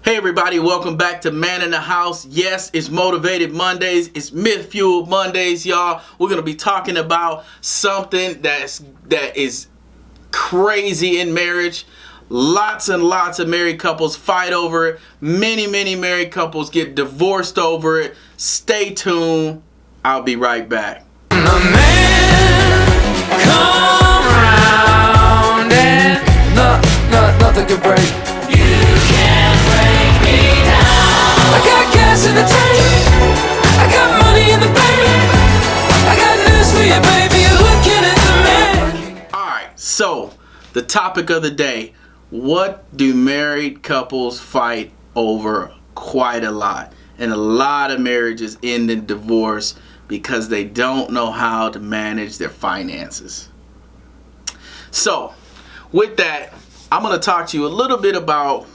Hey everybody, welcome back to Man in the House. Yes, it's Motivated Mondays. It's Myth Fueled Mondays, y'all. We're going to be talking about something that is crazy in marriage. Lots and lots of married couples fight over it. Many married couples get divorced over it. Stay tuned. I'll be right back. The man come round and nothing can break. You can't break me down. I got gas in the tank. I got money in the bank. I got news for you, baby. You're looking at the man. Alright, so the topic of the day. What do married couples fight over quite a lot? And a lot of marriages end in divorce because they don't know how to manage their finances. So, with that, I'm going to talk to you a little bit about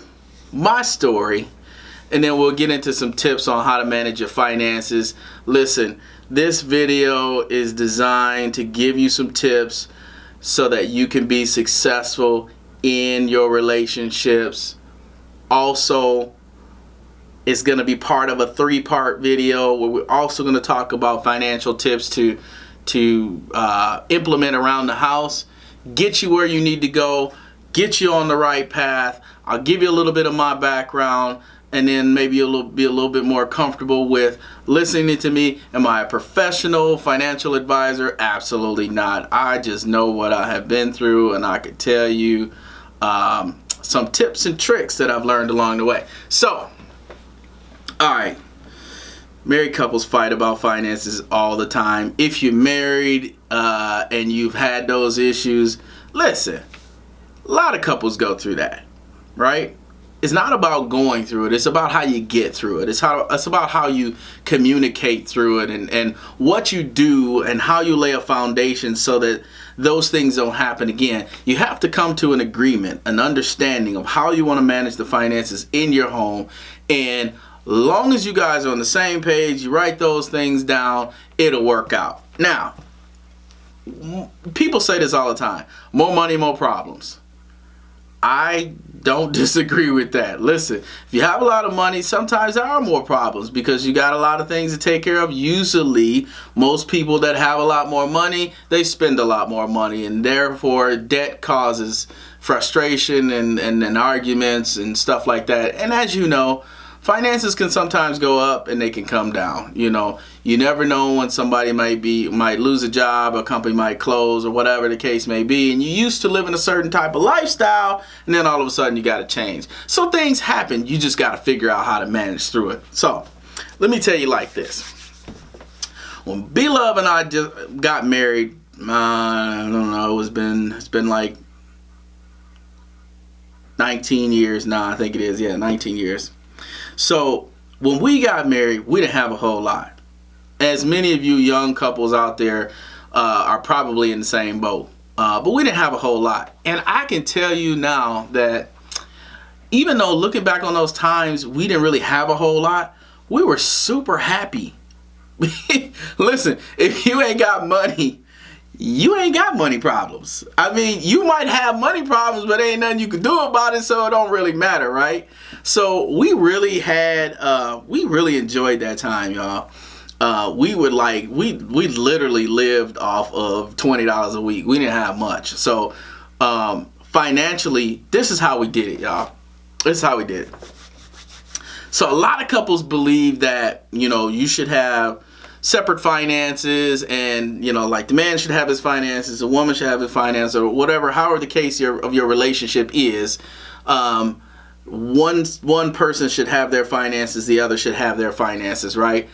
my story, and then we'll get into some tips on how to manage your finances. Listen, this video is designed to give you some tips so that you can be successful in your relationships. Also, it's going to be part of a 3-part video where we're also going to talk about financial tips to implement around the house, get you where you need to go, get you on the right path. I'll give you a little bit of my background, and then maybe you'll be a little bit more comfortable with listening to me. Am I a professional financial advisor? Absolutely not. I just know what I have been through, and I could tell you some tips and tricks that I've learned along the way. So, alright, married couples fight about finances all the time. If you're married and you've had those issues, listen, a lot of couples go through that, right? It's not about going through it. It's about how you get through it. It's about how you communicate through it and what you do and how you lay a foundation so that those things don't happen again. You have to come to an agreement, an understanding of how you want to manage the finances in your home. And long as you guys are on the same page, you write those things down, it'll work out. Now, people say this all the time. More money, more problems. I don't disagree with that. Listen, if you have a lot of money, sometimes there are more problems because you got a lot of things to take care of. Usually, most people that have a lot more money, they spend a lot more money, and therefore debt causes frustration and arguments and stuff like that. And as you know, finances can sometimes go up and they can come down. You know, you never know when somebody might lose a job, a company might close, or whatever the case may be, and you used to live in a certain type of lifestyle, and then all of a sudden you got to change. So things happen. You just got to figure out how to manage through it. So let me tell you like this. When B-Love and I just got married, I don't know, it's been like 19 years now. I think it is. Yeah, 19 years. So when we got married, we didn't have a whole lot. As many of you young couples out there are probably in the same boat. But we didn't have a whole lot. And I can tell you now that even though looking back on those times, we didn't really have a whole lot, we were super happy. Listen, if you ain't got money, you ain't got money problems. I mean, you might have money problems, but ain't nothing you can do about it, so it don't really matter, right? So we really enjoyed that time, y'all. We literally lived off of $20 a week. We didn't have much. So financially, this is how we did it, y'all. This is how we did it. So a lot of couples believe that, you know, you should have separate finances, and you know, like the man should have his finances, the woman should have his finances, or whatever, however the case of your relationship is. One person should have their finances, the other should have their finances, right?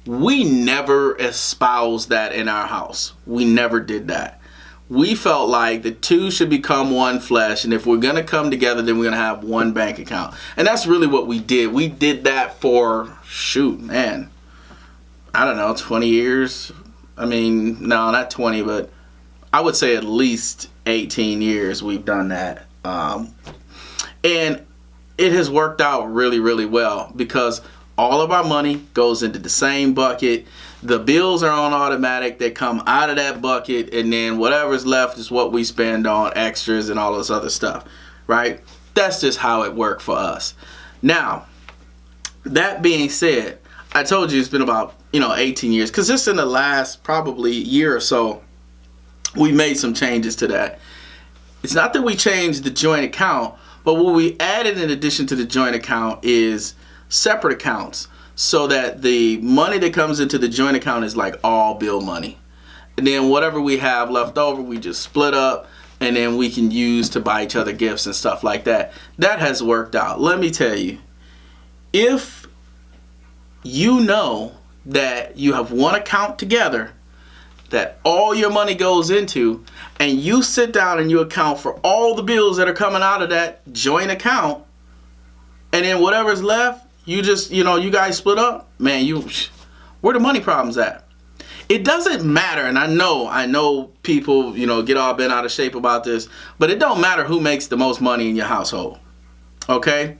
We never espoused that in our house. We never did that. We felt like the two should become one flesh, and if we're gonna come together, then we're gonna have one bank account. And that's really what we did. We did that for, I don't know, 20 years. I mean, no, not 20, but I would say at least 18 years we've done that. And it has worked out really, really well because all of our money goes into the same bucket. The bills are on automatic. They come out of that bucket, and then whatever's left is what we spend on extras and all this other stuff, right? That's just how it worked for us. Now, that being said, I told you it's been about 18 years, because just in the last probably year or so, we made some changes to that. It's not that we changed the joint account, but what we added in addition to the joint account is separate accounts, so that the money that comes into the joint account is like all bill money. And then whatever we have left over, we just split up, and then we can use to buy each other gifts and stuff like that. That has worked out. Let me tell you, if you know that you have one account together that all your money goes into, and you sit down and you account for all the bills that are coming out of that joint account, and then whatever's left, you just, you guys split up, man, where the money problems at? It doesn't matter, and I know people, get all bent out of shape about this, but it don't matter who makes the most money in your household, okay?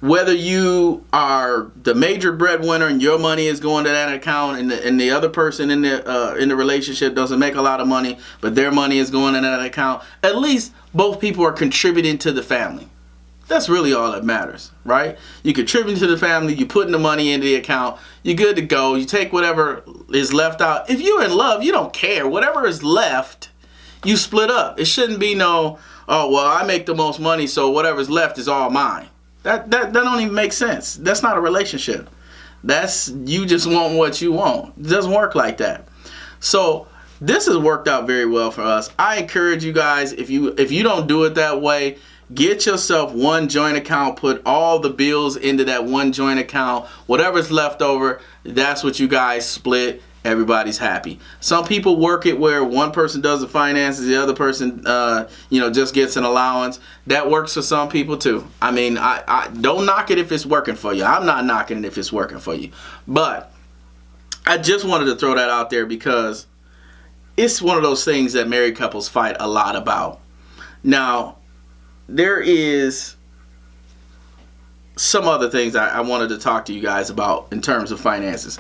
Whether you are the major breadwinner and your money is going to that account, and the other person in the relationship doesn't make a lot of money, but their money is going in that account, at least both people are contributing to the family. That's really all that matters, right? You contribute to the family, you putting the money into the account, you're good to go. You take whatever is left out. If you're in love, you don't care. Whatever is left, you split up. It shouldn't be oh, well, I make the most money, so whatever's left is all mine. That don't even make sense. That's not a relationship. That's you just want what you want. It doesn't work like that. So this has worked out very well for us. I encourage you guys, if you don't do it that way, get yourself one joint account, put all the bills into that one joint account. Whatever's left over, that's what you guys split. Everybody's happy. Some people work it where one person does the finances, the other person, just gets an allowance. That works for some people too. I mean, I don't knock it if it's working for you. I'm not knocking it if it's working for you. But I just wanted to throw that out there because it's one of those things that married couples fight a lot about. Now, there is some other things I wanted to talk to you guys about in terms of finances.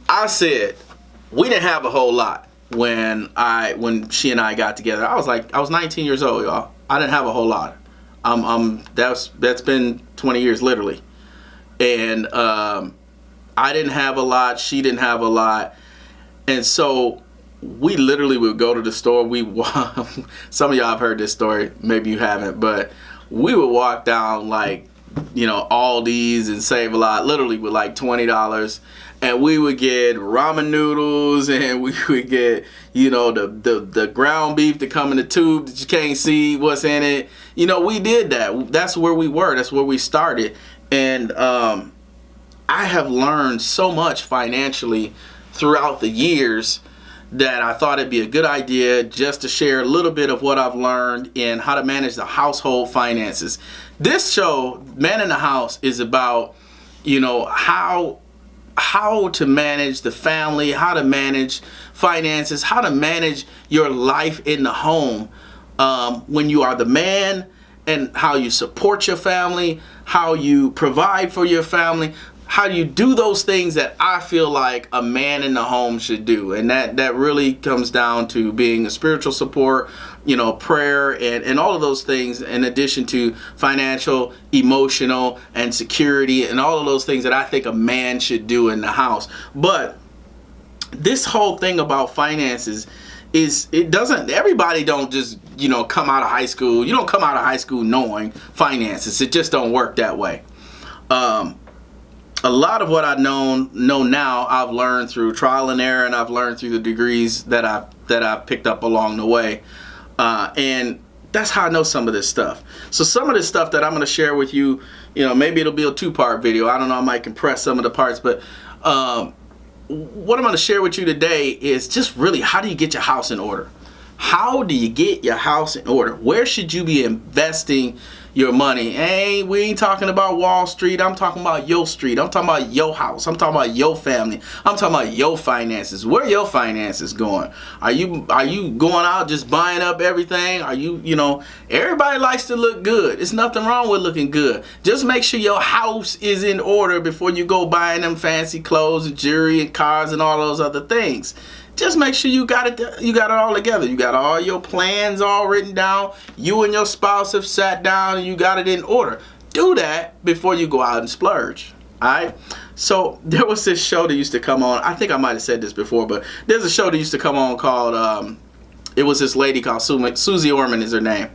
I said we didn't have a whole lot when she and I got together. I was 19 years old, y'all. I didn't have a whole lot. That's been 20 years literally, and I didn't have a lot. She didn't have a lot, and so we literally would go to the store. Some of y'all have heard this story, maybe you haven't, but we would walk down Aldi's and Save a Lot, literally with like $20, and we would get ramen noodles, and we would get the ground beef that come in the tube that you can't see what's in it. We did that. That's where we were. That's where we started, and I have learned so much financially throughout the years that I thought it'd be a good idea just to share a little bit of what I've learned in how to manage the household finances. This show, Man in the House, is about, how to manage the family, how to manage finances, how to manage your life in the home when you are the man, and how you support your family, how you provide for your family, how you do those things that I feel like a man in the home should do. And that really comes down to being a spiritual support, prayer, and all of those things, in addition to financial, emotional, and security, and all of those things that I think a man should do in the house. But this whole thing about finances everybody don't just, come out of high school. You don't come out of high school knowing finances. It just don't work that way. A lot of what I know now, I've learned through trial and error, and I've learned through the degrees that I've picked up along the way, and that's how I know some of this stuff. So some of this stuff that I'm going to share with you, maybe it'll be a 2-part video. I don't know. I might compress some of the parts, but what I'm going to share with you today is just really, how do you get your house in order? How do you get your house in order? Where should you be investing your money? We ain't talking about Wall Street. I'm talking about your street. I'm talking about your house. I'm talking about your family. I'm talking about your finances. Where are your finances going? Are you going out just buying up everything? Are you, everybody likes to look good. There's nothing wrong with looking good. Just make sure your house is in order before you go buying them fancy clothes and jewelry and cars and all those other things. Just make sure you got it all together. You got all your plans all written down. You and your spouse have sat down and you got it in order. do that before you go out and splurge. All right. So there was this show that used to come on. I think I might have said this before, but there's a show that used to come on called, it was this lady called Susie Orman is her name.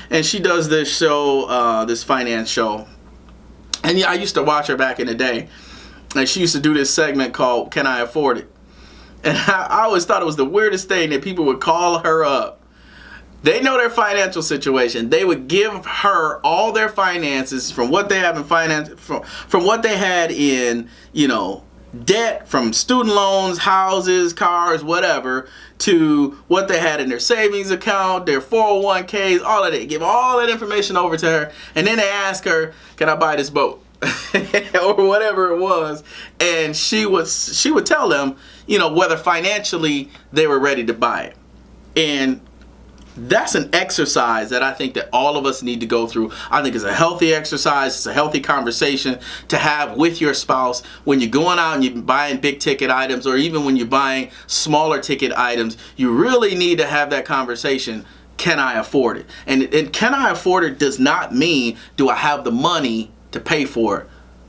And she does this show, this finance show. And yeah, I used to watch her back in the day. And she used to do this segment called Can I Afford It? And I always thought it was the weirdest thing that people would call her up. They know their financial situation. They would give her all their finances from what they have in finance, from what they had in, debt, from student loans, houses, cars, whatever, to what they had in their savings account, their 401ks, all of that. Give all that information over to her. And then they ask her, can I buy this boat? Or whatever it was. And she would tell them, whether financially they were ready to buy it. And that's an exercise that I think that all of us need to go through. I think it's a healthy exercise. It's a healthy conversation to have with your spouse when you're going out and you're buying big ticket items, or even when you're buying smaller ticket items. You really need to have that conversation. Can I afford it? And can I afford it does not mean do I have the money to pay for it.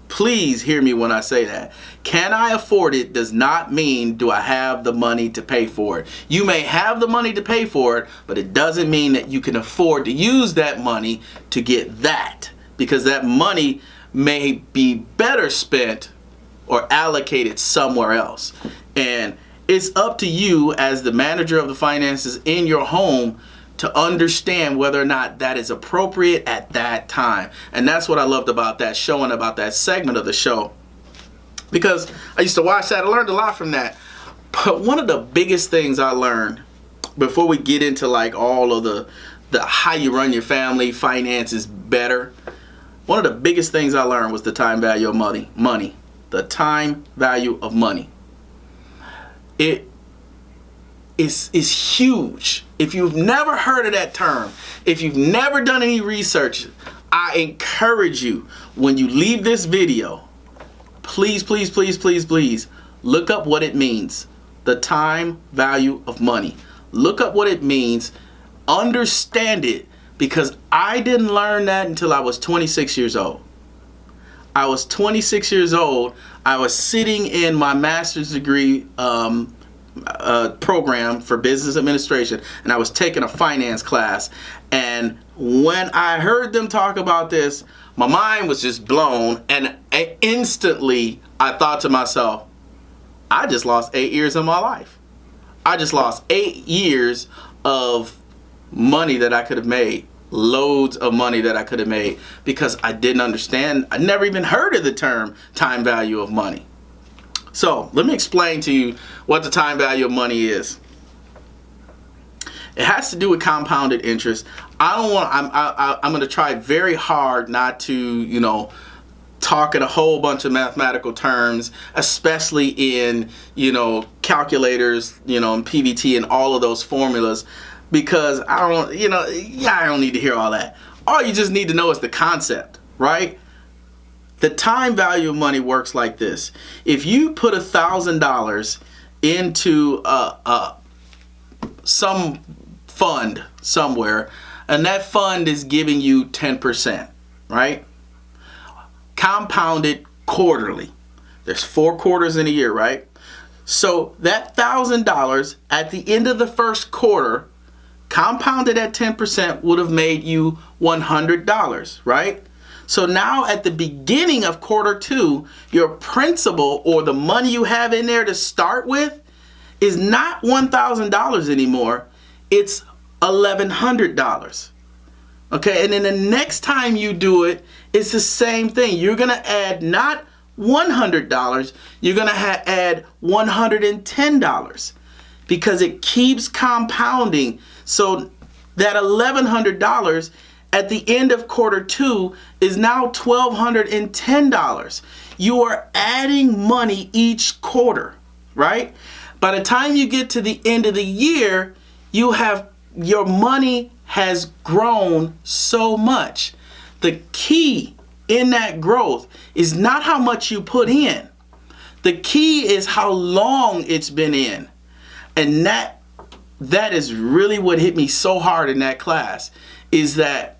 Please hear me when I say that. Can I afford it does not mean do I have the money to pay for it. You may have the money to pay for it, but it doesn't mean that you can afford to use that money to get that, because that money may be better spent or allocated somewhere else. And it's up to you as the manager of the finances in your home to understand whether or not that is appropriate at that time. And that's what I loved about that show and about that segment of the show. Because I used to watch that, I learned a lot from that. But one of the biggest things I learned, before we get into like all of the how you run your family finances better, one of the biggest things I learned was the time value of money. The time value of money. It is huge. If you've never heard of that term, if you've never done any research, I encourage you, when you leave this video, please look up what it means. The time value of money. Look up what it means. Understand it, because I didn't learn that until I was 26 years old. I was 26 years old. I was sitting in my master's degree program for business administration, and I was taking a finance class. And when I heard them talk about this, my mind was just blown, and instantly I thought to myself, I just lost 8 years of my life. I just lost 8 years of money that I could have made, loads of money that I could have made, because I didn't understand. I never even heard of the term time value of money. So let me explain to you what the time value of money is. It has to do with compounded interest. I'm going to try very hard not to, talk in a whole bunch of mathematical terms, especially in, calculators, and PVT and all of those formulas, because I don't need to hear all that. All you just need to know is the concept, right? The time value of money works like this. If you put $1,000 into some fund somewhere, and that fund is giving you 10%, right? Compounded quarterly. There's 4 quarters in a year, right? So that $1,000 at the end of the first quarter, compounded at 10%, would have made you $100, right? So now at the beginning of quarter 2, your principal, or the money you have in there to start with, is not $1,000 anymore. It's $1,100. Okay, and then the next time you do it, it's the same thing. You're going to add not $100, you're going to add $110, because it keeps compounding. So that $1,100 at the end of quarter 2 is now $1,210. You are adding money each quarter, right? By the time you get to the end of the year, your money has grown so much. The key in that growth is not how much you put in. The key is how long it's been in. And that is really what hit me so hard in that class, is that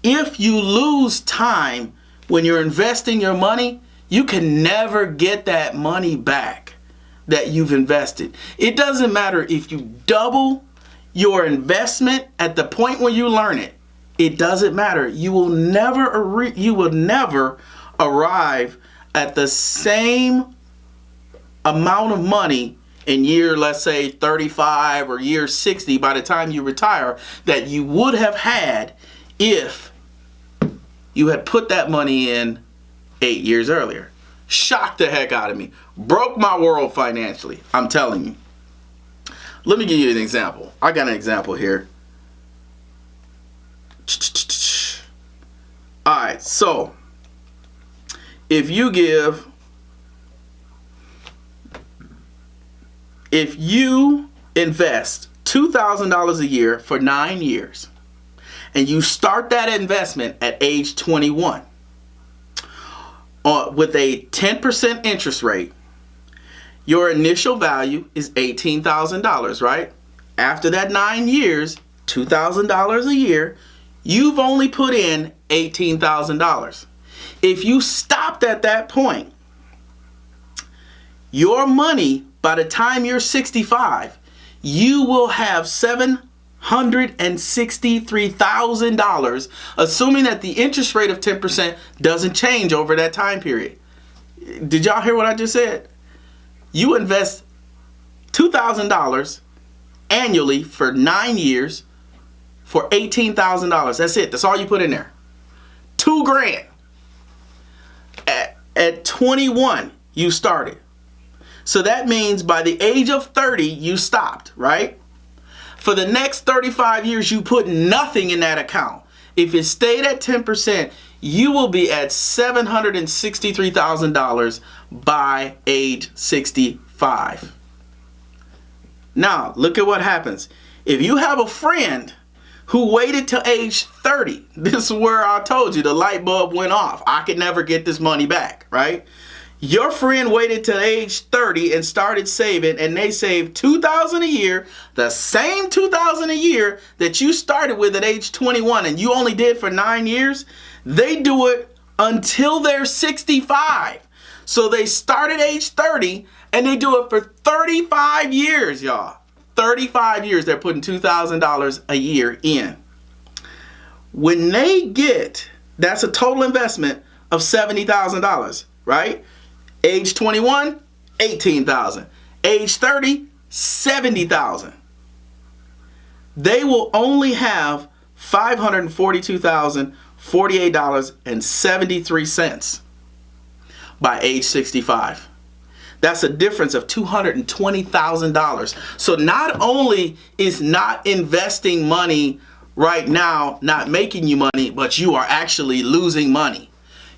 if you lose time when you're investing your money, you can never get that money back that you've invested. It doesn't matter if you double your investment at the point when you learn it. It doesn't matter. You will never arrive at the same amount of money in year, let's say 35 or year 60 by the time you retire that you would have had if you had put that money in 8 years earlier. Shocked the heck out of me. Broke my world financially. I'm telling you. Let me give you an example. I got an example here. Alright, so if you invest $2,000 a year for 9 years, and you start that investment at age 21 with a 10% interest rate, your initial value is $18,000, right? After that 9 years, $2,000 a year, you've only put in $18,000. If you stopped at that point, your money, by the time you're 65, you will have $763,000, assuming that the interest rate of 10% doesn't change over that time period. Did y'all hear what I just said? You invest $2,000 annually for 9 years for $18,000. That's it. That's all you put in there. $2,000. At 21, you started. So that means by the age of 30, you stopped, right? For the next 35 years, you put nothing in that account. If it stayed at 10%, you will be at $763,000 by age 65. Now, look at what happens. If you have a friend who waited till age 30, this is where I told you the light bulb went off. I could never get this money back, right? Your friend waited till age 30 and started saving, and they saved $2,000 a year, the same $2,000 a year that you started with at age 21 and you only did for 9 years. They do it until they're 65. So they start at age 30 and they do it for 35 years, y'all. 35 years they're putting $2,000 a year in. When they get, that's a total investment of $70,000, right? Age 21, $18,000. Age 30, $70,000. They will only have $542,048.73 by age 65. That's a difference of $220,000. So not only is not investing money right now not making you money, but you are actually losing money.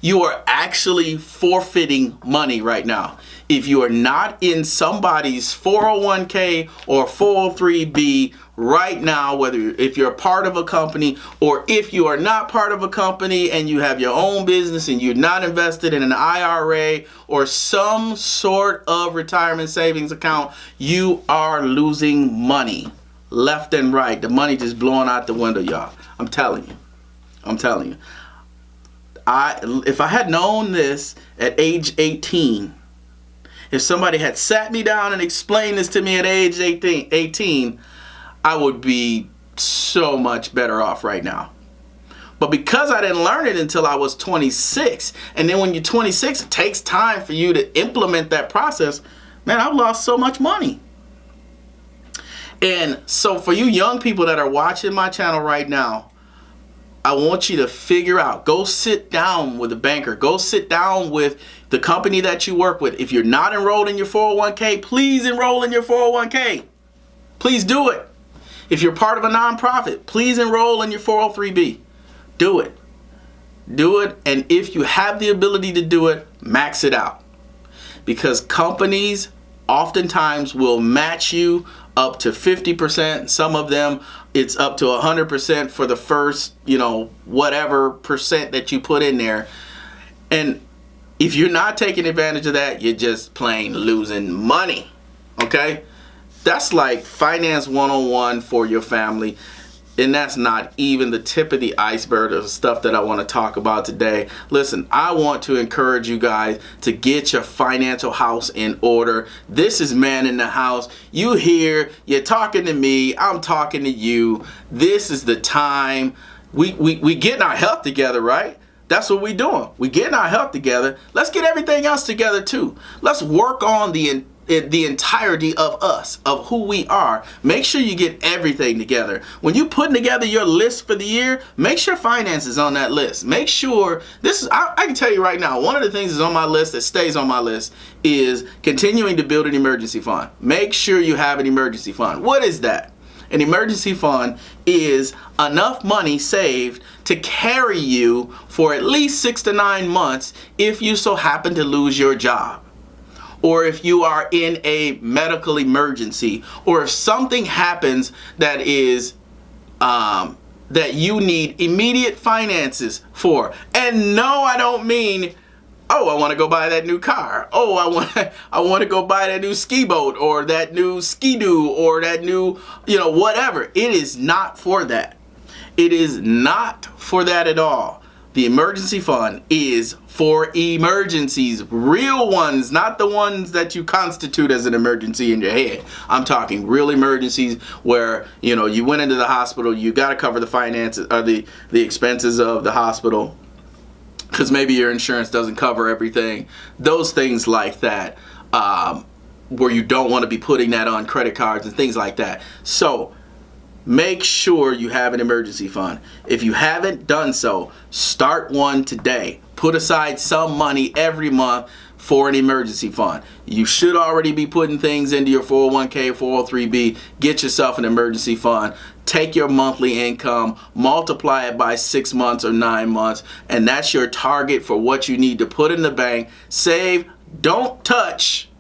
You are actually forfeiting money right now. If you are not in somebody's 401k or 403b right now, if you're a part of a company or if you are not part of a company and you have your own business and you're not invested in an IRA or some sort of retirement savings account, you are losing money left and right. The money just blowing out the window, y'all. I'm telling you. If I had known this at age 18, if somebody had sat me down and explained this to me at age 18, I would be so much better off right now. But because I didn't learn it until I was 26, and then when you're 26, it takes time for you to implement that process, man, I've lost so much money. And so for you young people that are watching my channel right now, I want you to figure out, go sit down with a banker, go sit down with the company that you work with. If you're not enrolled in your 401k, please enroll in your 401k. Please do it. If you're part of a nonprofit, please enroll in your 403b. Do it. Do it. And if you have the ability to do it, max it out. Because companies oftentimes will match you up to 50%. Some of them, it's up to 100% for the first, whatever percent that you put in there. And if you're not taking advantage of that, you're just plain losing money. Okay? That's like finance 101 for your family. And that's not even the tip of the iceberg of the stuff that I want to talk about today. Listen, I want to encourage you guys to get your financial house in order. This is Man in the House. You here, you're talking to me, I'm talking to you. This is the time. We getting our health together, right? That's what we doing. We getting our health together. Let's get everything else together too. Let's work on the entirety of us, of who we are. Make sure you get everything together. When you putting together your list for the year, make sure finance is on that list. Make sure this is, I can tell you right now, one of the things that's on my list that stays on my list is continuing to build an emergency fund. Make sure you have an emergency fund. What is that? An emergency fund is enough money saved to carry you for at least 6 to 9 months if you so happen to lose your job, or if you are in a medical emergency, or if something happens that is that you need immediate finances for. And no, I don't mean, oh, I want to go buy that new car. Oh, I want to go buy that new ski boat, or that new ski-doo, or that new, whatever. It is not for that. It is not for that at all. The emergency fund is for emergencies, real ones, not the ones that you constitute as an emergency in your head. I'm talking real emergencies where, you went into the hospital, you got to cover the finances or the expenses of the hospital, because maybe your insurance doesn't cover everything. Those things like that, where you don't want to be putting that on credit cards and things like that. So make sure you have an emergency fund. If you haven't done so, start one today. Put aside some money every month for an emergency fund. You should already be putting things into your 401k, 403b. Get yourself an emergency fund. Take your monthly income, multiply it by 6 months or 9 months, and that's your target for what you need to put in the bank. Save, don't touch.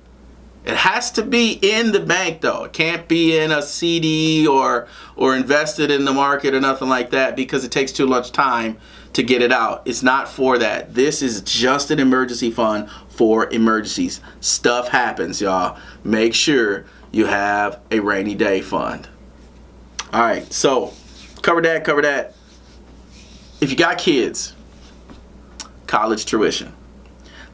It has to be in the bank though. It can't be in a CD or invested in the market or nothing like that, because it takes too much time to get it out. It's not for that. This is just an emergency fund for emergencies. Stuff happens, y'all. Make sure you have a rainy day fund. All right, so cover that. If you got kids, college tuition.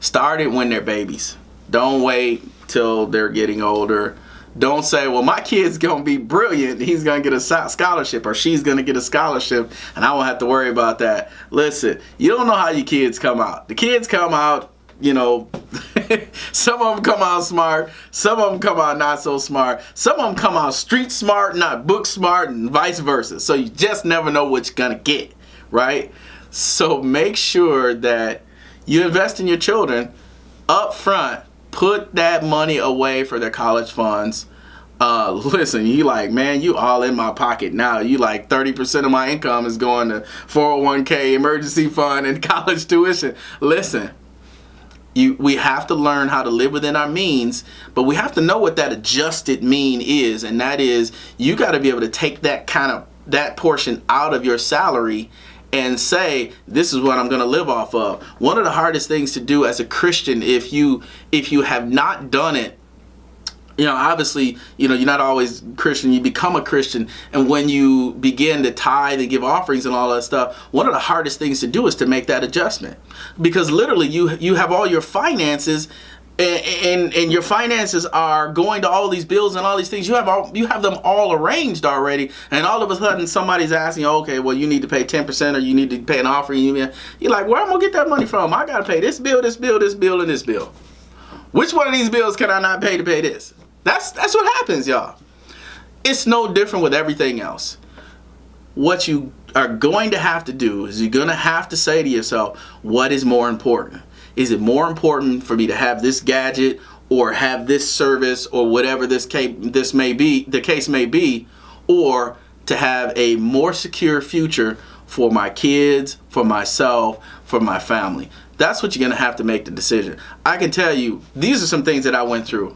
Start it when they're babies. Don't wait till they're getting older. Don't say, well, my kid's going to be brilliant. He's going to get a scholarship, or she's going to get a scholarship, and I won't have to worry about that. Listen, you don't know how your kids come out. The kids come out, some of them come out smart. Some of them come out not so smart. Some of them come out street smart, not book smart, and vice versa. So you just never know what you're going to get, right? So make sure that you invest in your children up front. Put that money away for their college funds. Listen, you like, man, you all in my pocket now. You like 30% of my income is going to 401k, emergency fund, and college tuition. Listen, we have to learn how to live within our means, but we have to know what that adjusted mean is, and that is you got to be able to take that portion out of your salary and say, this is what I'm going to live off of. One of the hardest things to do as a Christian, if you have not done it, obviously, you're not always Christian. You become a Christian, and when you begin to tithe and give offerings and all that stuff, one of the hardest things to do is to make that adjustment, because literally you have all your finances. And your finances are going to all these bills and all these things. You have them all arranged already, and all of a sudden somebody's asking, okay, well, you need to pay 10%, or you need to pay an offering. You're like, where am I gonna get that money from? I gotta pay this bill, this bill, this bill, and this bill. Which one of these bills can I not pay to pay this? That's what happens, y'all. It's no different with everything else. What you are going to have to do is you're gonna have to say to yourself, what is more important? Is it more important for me to have this gadget, or have this service, or whatever the case may be, or to have a more secure future for my kids, for myself, for my family? That's what you're going to have to make the decision. I can tell you, these are some things that I went through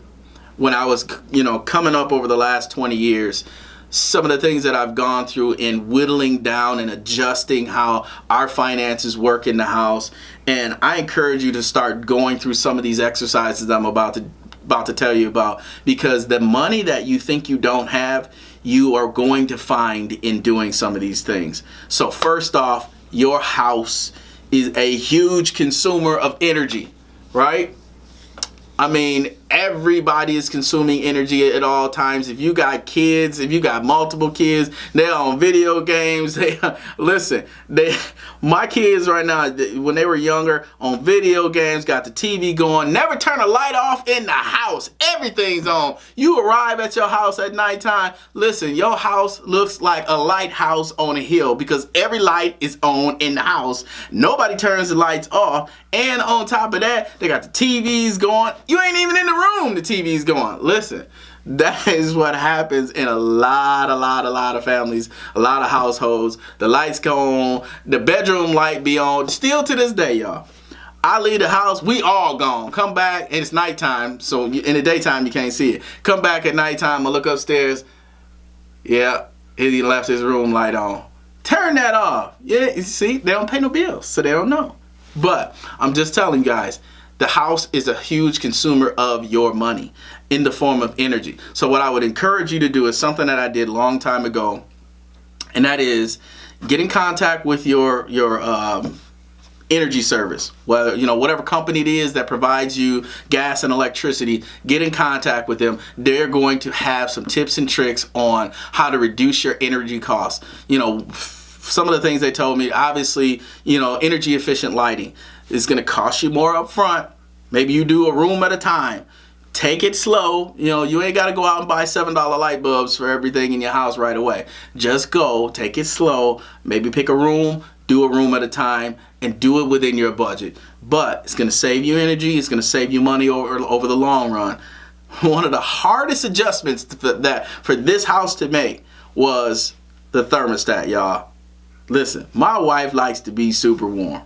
when I was, coming up over the last 20 years. Some of the things that I've gone through in whittling down and adjusting how our finances work in the house. And I encourage you to start going through some of these exercises I'm about to tell you about, because the money that you think you don't have, you are going to find in doing some of these things. So first off, your house is a huge consumer of energy, right? I mean, everybody is consuming energy at all times. If you got kids, if you got multiple kids, they're on video games. My kids right now, when they were younger, on video games, got the TV going. Never turn a light off in the house. Everything's on. You arrive at your house at nighttime. Listen, your house looks like a lighthouse on a hill because every light is on in the house. Nobody turns the lights off. And on top of that, they got the TVs going. You ain't even in the room, the TV's going. Listen, that is what happens in a lot of families, a lot of households. The lights go on, the bedroom light be on, still to this day, y'all. I leave the house, we all gone. Come back, and it's nighttime, so in the daytime you can't see it. Come back at nighttime, I look upstairs, yeah, he left his room light on. Turn that off. Yeah, you see, they don't pay no bills, so they don't know. But I'm just telling you guys, the house is a huge consumer of your money in the form of energy. So what I would encourage you to do is something that I did a long time ago, and that is get in contact with your energy service. Whether, whatever company it is that provides you gas and electricity, get in contact with them. They're going to have some tips and tricks on how to reduce your energy costs. Some of the things they told me, obviously, energy efficient lighting is going to cost you more up front. Maybe you do a room at a time. Take it slow. You ain't got to go out and buy $7 light bulbs for everything in your house right away. Just go, take it slow. Maybe pick a room, do a room at a time, and do it within your budget. But it's going to save you energy. It's going to save you money over the long run. One of the hardest adjustments for this house to make was the thermostat, y'all. Listen, my wife likes to be super warm.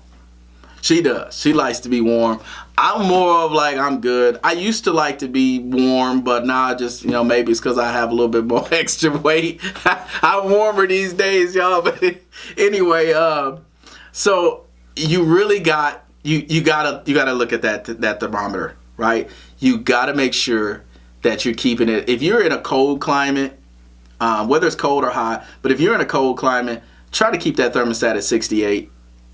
She does. She likes to be warm. I'm more of like, I'm good. I used to like to be warm, but now I just, maybe it's because I have a little bit more extra weight. I'm warmer these days, y'all. But anyway, so you really you gotta look at that thermometer, right? You gotta make sure that you're keeping it. If you're in a cold climate, whether it's cold or hot, but if you're in a cold climate, try to keep that thermostat at 68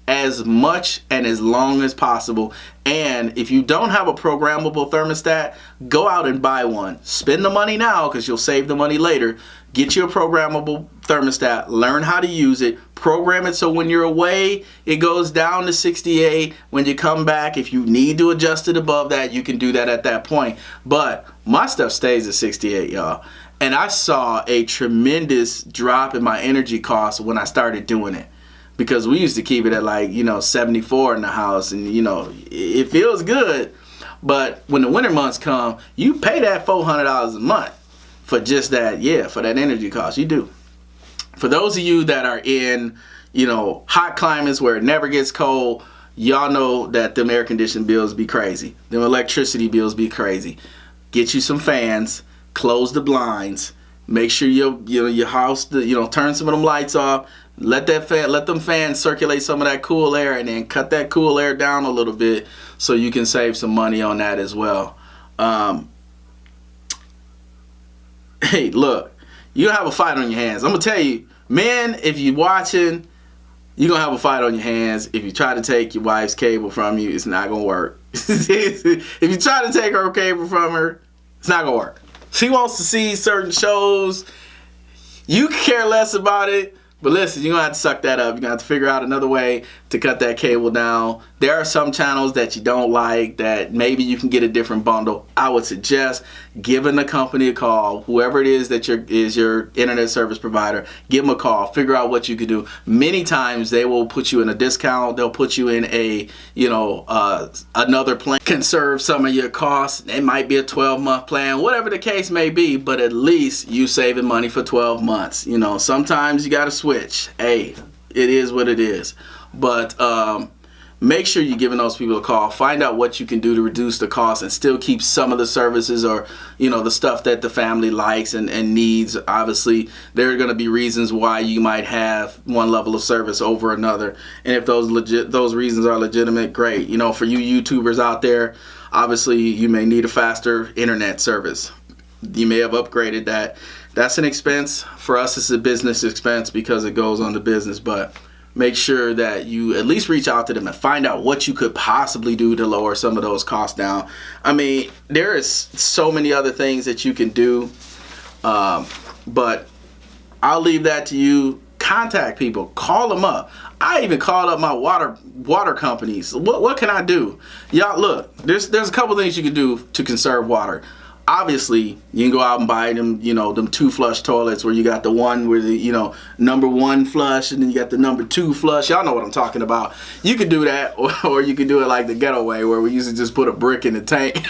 as much and as long as possible. And if you don't have a programmable thermostat, go out and buy one. Spend the money now because you'll save the money later. Get you a programmable thermostat. Learn how to use it. Program it so when you're away, it goes down to 68. When you come back, if you need to adjust it above that, you can do that at that point. But my stuff stays at 68, y'all. And I saw a tremendous drop in my energy costs when I started doing it. Because we used to keep it at 74 in the house, and it feels good. But when the winter months come, you pay that $400 a month for just that, for that energy cost. You do. For those of you that are in, hot climates where it never gets cold, y'all know that them air conditioning bills be crazy. Them electricity bills be crazy. Get you some fans, close the blinds, make sure your house, turn some of them lights off. Let them fans circulate some of that cool air, and then cut that cool air down a little bit so you can save some money on that as well. Hey, look, you have a fight on your hands. I'm gonna tell you, men, if you're watching, you're gonna have a fight on your hands. If you try to take your wife's cable from you, it's not gonna work. If you try to take her cable from her, it's not gonna work. She wants to see certain shows. You care less about it. But listen, you're going to have to suck that up. You're going to have to figure out another way to cut that cable down. There are some channels that you don't like that maybe you can get a different bundle. I would suggest giving the company a call, whoever it is that is your internet service provider, give them a call. Figure out what you can do. Many times they will put you in a discount. They'll put you in another plan. Conserve some of your costs. It might be a 12-month plan, whatever the case may be, but at least you saving money for 12 months. Sometimes you got to switch. Hey, it is what it is. But make sure you're giving those people a call. Find out what you can do to reduce the cost and still keep some of the services or the stuff that the family likes and needs. Obviously, there are going to be reasons why you might have one level of service over another, and if those reasons are legitimate, great. For you YouTubers out there, obviously you may need a faster internet service. You may have upgraded that that's an expense. For us, it's a business expense because it goes on the business, but make sure that you at least reach out to them and find out what you could possibly do to lower some of those costs down. I mean, there is so many other things that you can do, but I'll leave that to you. Contact people, call them up. I even called up my water companies. What can I do? Y'all, look, there's a couple things you can do to conserve water. Obviously, you can go out and buy them, them 2 flush toilets where you got the one where the, number 1 flush and then you got the number 2 flush. Y'all know what I'm talking about. You could do that, or you could do it like the ghetto way where we used to just put a brick in the tank.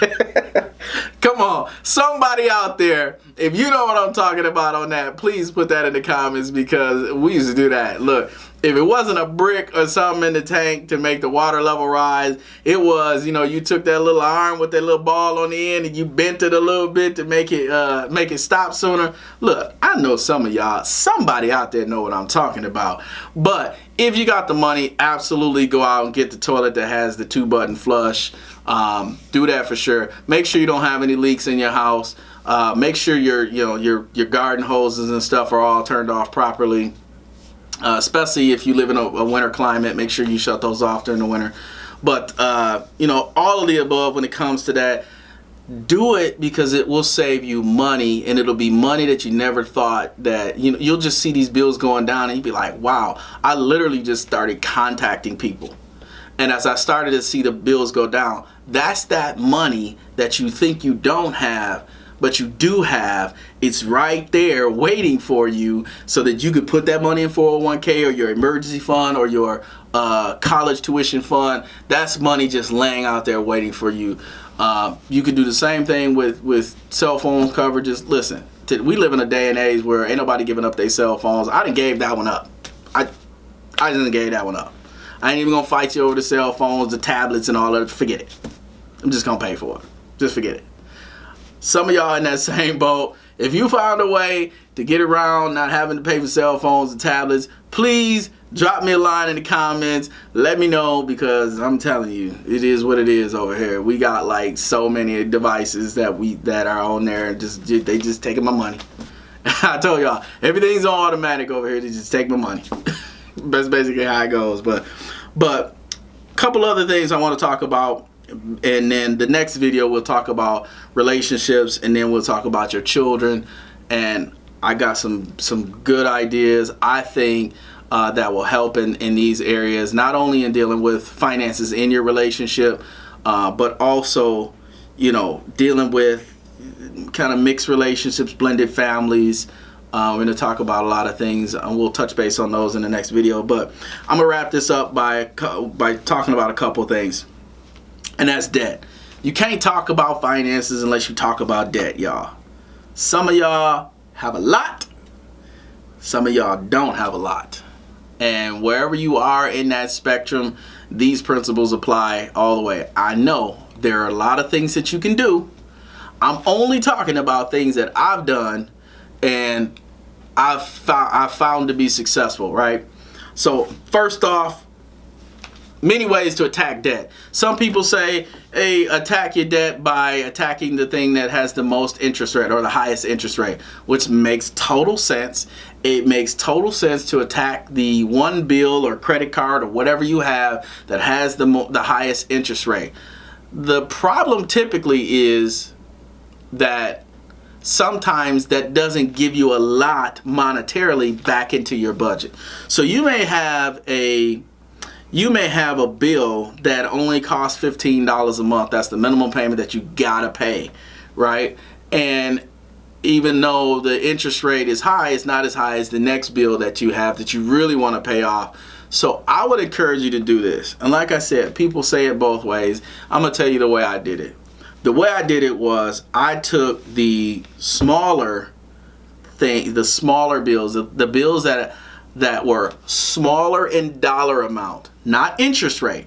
Come on, somebody out there, if you know what I'm talking about on that, please put that in the comments, because we used to do that. Look, if it wasn't a brick or something in the tank to make the water level rise, it was, you took that little arm with that little ball on the end and you bent it a little bit to make it stop sooner. Look, I know some of y'all, somebody out there know what I'm talking about. But if you got the money, absolutely go out and get the toilet that has the 2-button flush. Do that for sure. Make sure you don't have any leaks in your house. Make sure your garden hoses and stuff are all turned off properly. Especially if you live in a winter climate, make sure you shut those off during the winter. But all of the above when it comes to that, do it because it will save you money, and it'll be money that you never thought that, you'll just see these bills going down and you'll be like, wow, I literally just started contacting people. And as I started to see the bills go down, that's that money that you think you don't have, but you do have. It's right there waiting for you so that you could put that money in 401k or your emergency fund or your college tuition fund. That's money just laying out there waiting for you. You could do the same thing with cell phone coverages. Listen, we live in a day and age where ain't nobody giving up their cell phones. I done gave that one up. I done gave that one up. I ain't even gonna fight you over the cell phones, the tablets and all that. Forget it. I'm just gonna pay for it. Just forget it. Some of y'all in that same boat. If you found a way to get around not having to pay for cell phones and tablets, please drop me a line in the comments. Let me know, because I'm telling you, it is what it is over here. We got like so many devices that are on there, and they just taking my money. I told y'all, everything's on automatic over here. They just take my money. That's basically how it goes. But a couple other things I want to talk about. And then the next video we'll talk about relationships, and then we'll talk about your children. And I got some good ideas, I think, that will help in these areas, not only in dealing with finances in your relationship, but also, dealing with kind of mixed relationships, blended families. We're going to talk about a lot of things, and we'll touch base on those in the next video. But I'm going to wrap this up by talking about a couple things. And that's debt. You can't talk about finances unless you talk about debt, y'all. Some of y'all have a lot. Some of y'all don't have a lot. And wherever you are in that spectrum, these principles apply all the way. I know there are a lot of things that you can do. I'm only talking about things that I've done and I've found to be successful, right? So first off, many ways to attack debt. Some people say, hey, attack your debt by attacking the thing that has the most interest rate or the highest interest rate, which makes total sense. It makes total sense to attack the one bill or credit card or whatever you have that has the highest interest rate. The problem typically is that sometimes that doesn't give you a lot monetarily back into your budget. So you may have a bill that only costs $15 a month. That's the minimum payment that you gotta pay, right? And even though the interest rate is high, it's not as high as the next bill that you have that you really want to pay off. So I would encourage you to do this. And like I said, people say it both ways. I'm gonna tell you the way I did it. The way I did it was I took the smaller bills, the bills that were smaller in dollar amount, not interest rate.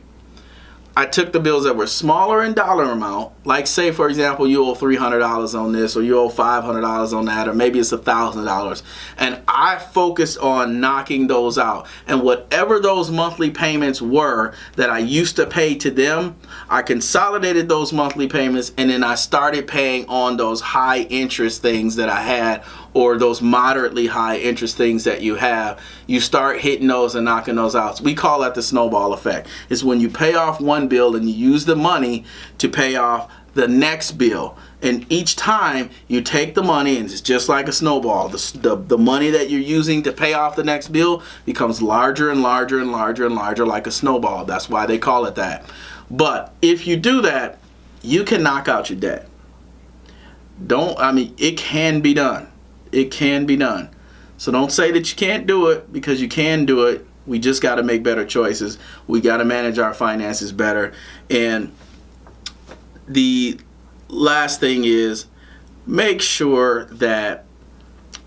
I took the bills that were smaller in dollar amount, like say for example you owe $300 on this, or you owe $500 on that, or maybe it's $1,000, and I focused on knocking those out. And whatever those monthly payments were that I used to pay to them, I consolidated those monthly payments, and then I started paying on those high interest things that I had or those moderately high interest things that you have, you start hitting those and knocking those out. We call that the snowball effect. It's when you pay off one bill and you use the money to pay off the next bill. And each time you take the money, and it's just like a snowball. The money that you're using to pay off the next bill becomes larger and larger and larger and larger, like a snowball. That's why they call it that. But if you do that, you can knock out your debt. It can be done. It can be done. So don't say that you can't do it, because you can do it. We just got to make better choices. We got to manage our finances better. And the last thing is, make sure that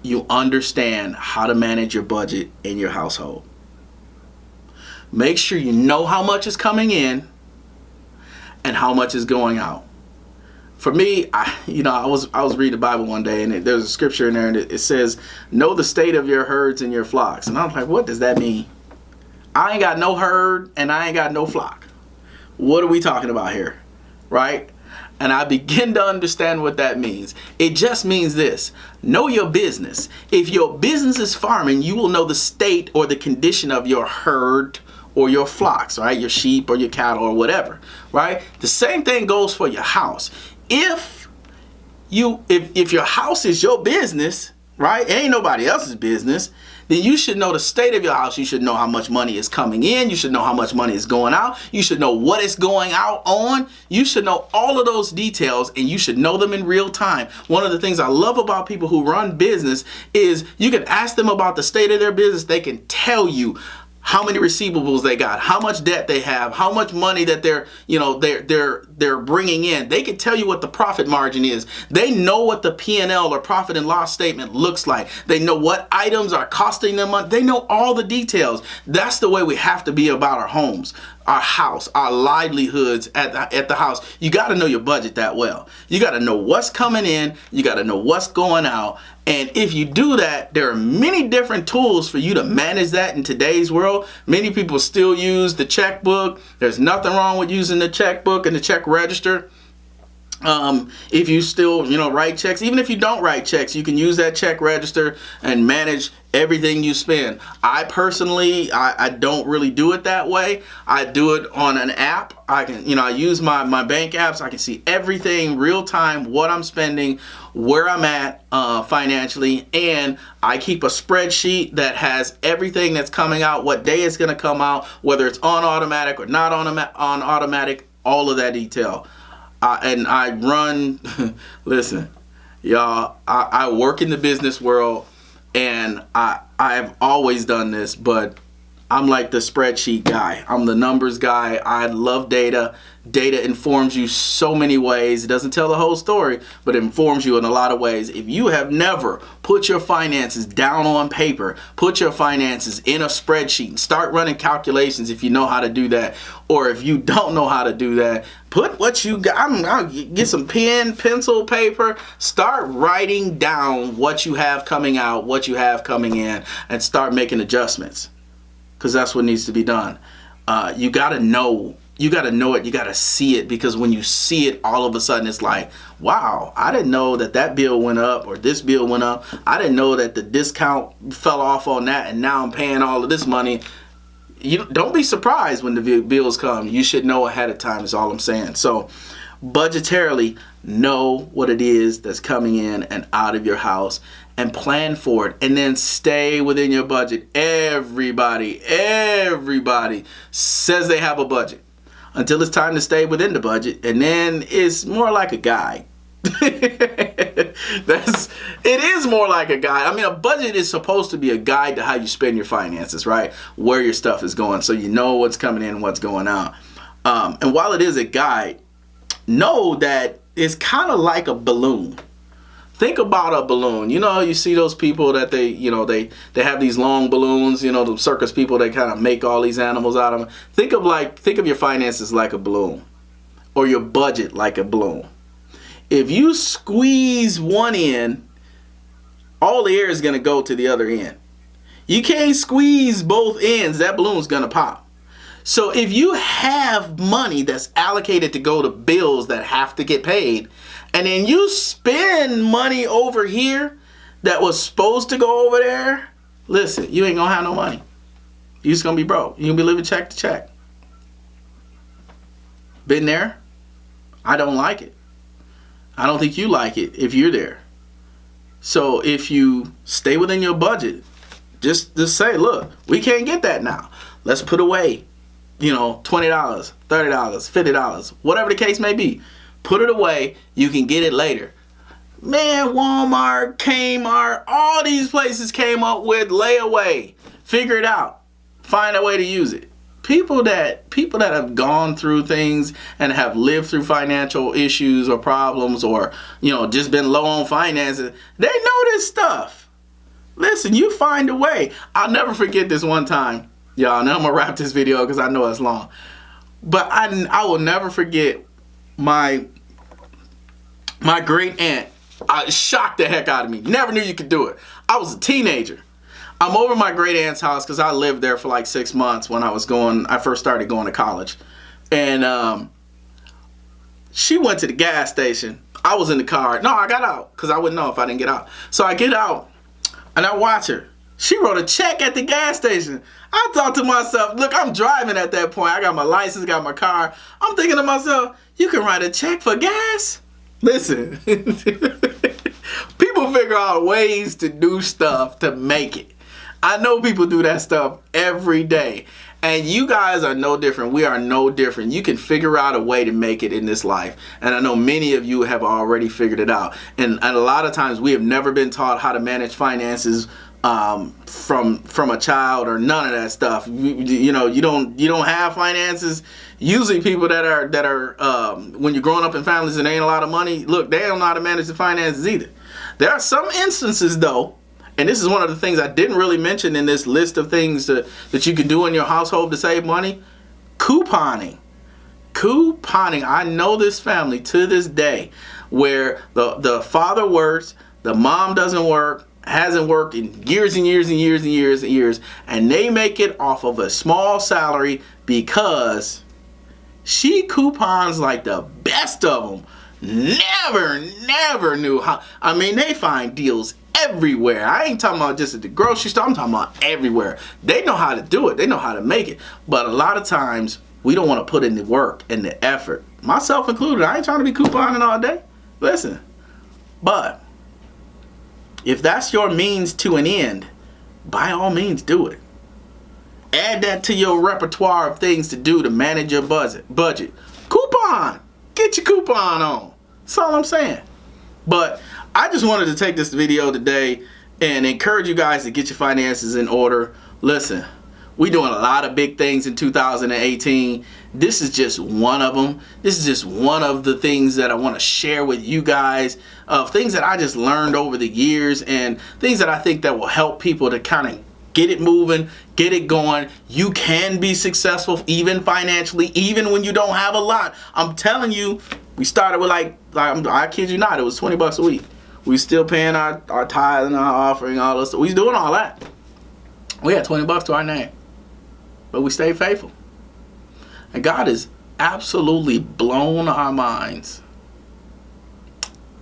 you understand how to manage your budget in your household. Make sure you know how much is coming in and how much is going out. For me, I was reading the Bible one day, and there's a scripture in there, and it says, know the state of your herds and your flocks. And I was like, what does that mean? I ain't got no herd and I ain't got no flock. What are we talking about here? Right? And I begin to understand what that means. It just means this: know your business. If your business is farming, you will know the state or the condition of your herd or your flocks, right? Your sheep or your cattle or whatever, right? The same thing goes for your house. If your house is your business, right? It ain't nobody else's business, then you should know the state of your house. You should know how much money is coming in. You should know how much money is going out. You should know what is going out on. You should know all of those details, and you should know them in real time. One of the things I love about people who run business is you can ask them about the state of their business. They can tell you how many receivables they got, how much debt they have, how much money that they're bringing in. They can tell you what the profit margin is. They know what the P&L or profit and loss statement looks like. They know what items are costing them money. They know all the details. That's the way we have to be about our homes, our house, our livelihoods at the house. You got to know your budget that well. You got to know what's coming in. You got to know what's going out. And if you do that, there are many different tools for you to manage that in today's world. Many people still use the checkbook. There's nothing wrong with using the checkbook and the check register. If you still, write checks, even if you don't write checks, you can use that check register and manage everything you spend. I personally, I don't really do it that way. I do it on an app. I can, I use my bank apps. I can see everything real time, what I'm spending, where I'm at financially, and I keep a spreadsheet that has everything that's coming out, what day it's going to come out, whether it's on automatic or not on automatic, all of that detail. And I run, listen, y'all, I work in the business world, and I've always done this, but I'm like the spreadsheet guy. I'm the numbers guy. I love data. Data informs you so many ways. It doesn't tell the whole story, but it informs you in a lot of ways. If you have never put your finances down on paper, put your finances in a spreadsheet and start running calculations if you know how to do that, or if you don't know how to do that, put what you got. I'll get some pen, pencil, paper, start writing down what you have coming out, what you have coming in, and start making adjustments. Because that's what needs to be done. You got to know. You got to know it. You got to see it, because when you see it, all of a sudden it's like, wow, I didn't know that bill went up or this bill went up. I didn't know that the discount fell off on that, and now I'm paying all of this money. You don't be surprised when the bills come. You should know ahead of time is all I'm saying. So budgetarily, know what it is that's coming in and out of your house, and plan for it, and then stay within your budget. Everybody says they have a budget until it's time to stay within the budget, and then it's more like a guide. It is more like a guide. I mean, a budget is supposed to be a guide to how you spend your finances, right? Where your stuff is going, so you know what's coming in and what's going out. And while it is a guide, know that it's kind of like a balloon. Think about a balloon. You see those people that they have these long balloons, the circus people, they kind of make all these animals out of them. Think of your finances like a balloon, or your budget like a balloon. If you squeeze one end, all the air is going to go to the other end. You can't squeeze both ends. That balloon's going to pop. So if you have money that's allocated to go to bills that have to get paid, and then you spend money over here that was supposed to go over there, listen, you ain't gonna have no money. You just gonna be broke. You gonna be living check to check. Been there. I don't like it. I don't think you like it if you're there. So if you stay within your budget, just say, look, we can't get that now. Let's put away, $20, $30, $50, whatever the case may be. Put it away. You can get it later. Man, Walmart, Kmart, all these places came up with Layaway. Figure it out. Find a way to use it. People that have gone through things and have lived through financial issues or problems, or just been low on finances, they know this stuff. Listen, you find a way. I'll never forget this one time, y'all. Now I'm gonna wrap this video because I know it's long, but I will never forget my great aunt. Shocked the heck out of me. Never knew you could do it. I was a teenager. I'm over my great aunt's house because I lived there for like 6 months when I first started going to college. And she went to the gas station. I was in the car. No, I got out because I wouldn't know if I didn't get out. So I get out and I watch her. She wrote a check at the gas station. I thought to myself, look, I'm driving at that point. I got my license, got my car. I'm thinking to myself, you can write a check for gas? Listen, people figure out ways to do stuff to make it. I know people do that stuff every day. And you guys are no different. We are no different. You can figure out a way to make it in this life. And I know many of you have already figured it out. And a lot of times we have never been taught how to manage finances from a child or none of that stuff. You don't have finances. Usually people that are when you're growing up in families and there ain't a lot of money, look, they don't know how to manage the finances either. There are some instances though, and this is one of the things I didn't really mention in this list of things that you can do in your household to save money. Couponing. I know this family to this day where the father works, the mom doesn't work, hasn't worked in years and years and years and years and years, and they make it off of a small salary because she coupons like the best of them. Never knew how. I mean, they find deals everywhere. I ain't talking about just at the grocery store. I'm talking about everywhere. They know how to do it. They know how to make it. But a lot of times, we don't want to put in the work and the effort. Myself included. I ain't trying to be couponing all day. Listen. But if that's your means to an end, by all means do it. Add that to your repertoire of things to do to manage your budget. Coupon. Get your coupon on. That's all I'm saying. But I just wanted to take this video today and encourage you guys to get your finances in order. Listen, we're doing a lot of big things in 2018. This is just one of them. This is just one of the things that I want to share with you guys, of things that I just learned over the years and things that I think that will help people to kind of get it moving, get it going. You can be successful even financially, even when you don't have a lot. I'm telling you, we started with I kid you not, it was $20 a week. We still paying our tithe and our offering, all this stuff. We was doing all that. We had $20 to our name. But we stayed faithful. And God has absolutely blown our minds.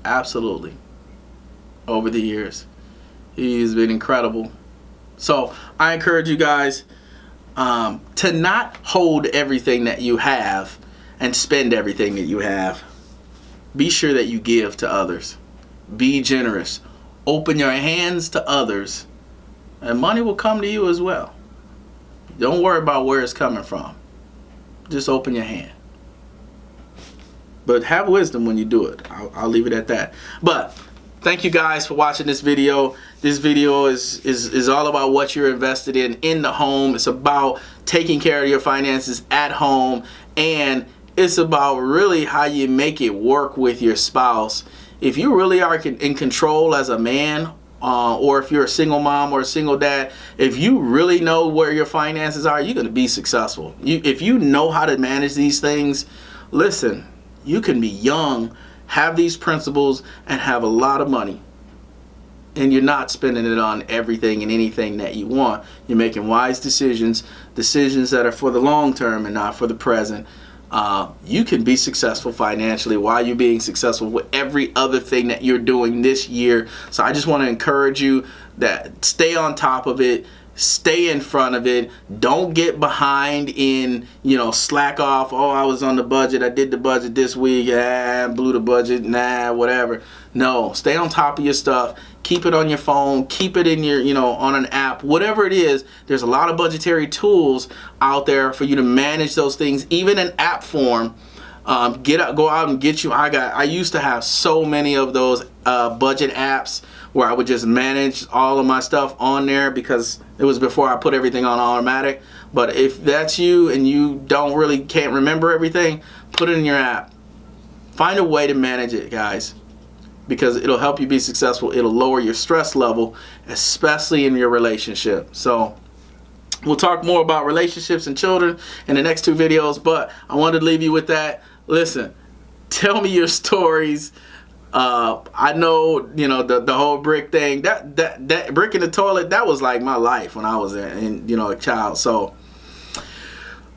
Absolutely. Over the years. He has been incredible. So I encourage you guys to not hold everything that you have and spend everything that you have. Be sure that you give to others. Be generous. Open your hands to others, and money will come to you as well. Don't worry about where it's coming from. Just open your hand. But have wisdom when you do it. I'll leave it at that. But thank you guys for watching this video. This video is all about what you're invested in the home. It's about taking care of your finances at home, and it's about really how you make it work with your spouse. If you really are in control as a man, or if you're a single mom or a single dad, if you really know where your finances are, you're going to be successful. If you know how to manage these things, listen, you can be young, have these principles, and have a lot of money. And you're not spending it on everything and anything that you want. You're making wise decisions that are for the long term and not for the present. you can be successful financially while you're being successful with every other thing that you're doing this year. So I just want to encourage you that stay on top of it. Stay in front of it. Don't get behind in, slack off. Oh, I was on the budget. I did the budget this week. Blew the budget. Whatever. No, stay on top of your stuff. Keep it on your phone. Keep it in your, on an app. Whatever it is, there's a lot of budgetary tools out there for you to manage those things, even in app form. Go out and get you. I used to have so many of those budget apps where I would just manage all of my stuff on there because it was before I put everything on automatic. But if that's you and you can't remember everything, put it in your app. Find a way to manage it, guys, because it'll help you be successful. It'll lower your stress level, especially in your relationship. So we'll talk more about relationships and children in the next 2 videos, but I wanted to leave you with that. Listen, tell me your stories. I know, the whole brick thing, that brick in the toilet, that was like my life when I was a child. So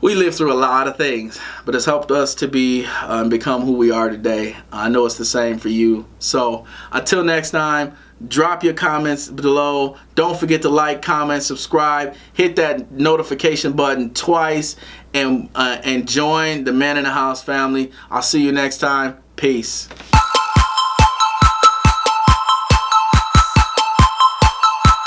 we lived through a lot of things, but it's helped us to become who we are today. I know it's the same for you. So until next time, drop your comments below. Don't forget to like, comment, subscribe, hit that notification button twice, and join the Man in the House family. I'll see you next time. Peace.